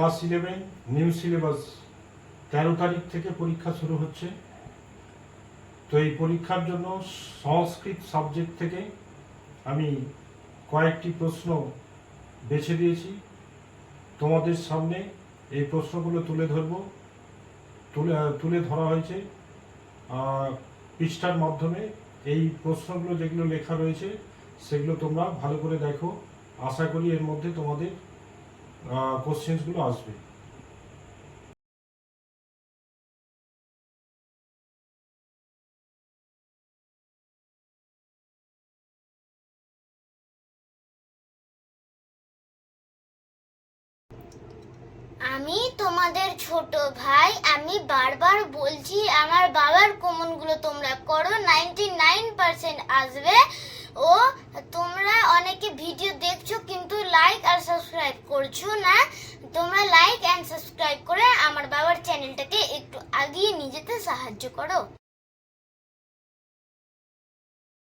Class 11 new syllabus 13 তারিখ থেকে পরীক্ষা শুরু হচ্ছে। তো এই পরীক্ষার জন্য সংস্কৃত সাবজেক্ট থেকে আমি কয়েকটি প্রশ্ন বেছে দিয়েছি। তোমাদের সামনে এই প্রশ্নগুলো তুলে ধরা হয়েছে পৃষ্ঠার মাধ্যমে। এই প্রশ্নগুলো যেগুলো লেখা রয়েছে সেগুলো তোমরা ভালো করে দেখো। আশা করি এর মধ্যে তোমাদের কোশ্চেন্সগুলো আসবে। আমি তোমাদের ছোট ভাই। আমি বারবার বলছি আমার বাবার কমনগুলো তোমরা করো, 99% আসবে। ও তোমরা অনেকে ভিডিও দেখছো কিন্তু লাইক আর সাবস্ক্রাইব করছো না। তোমরা লাইক এন্ড সাবস্ক্রাইব করে আমার বাবার চ্যানেলটাকে একটু এগিয়ে নিয়ে যেতে সাহায্য করো।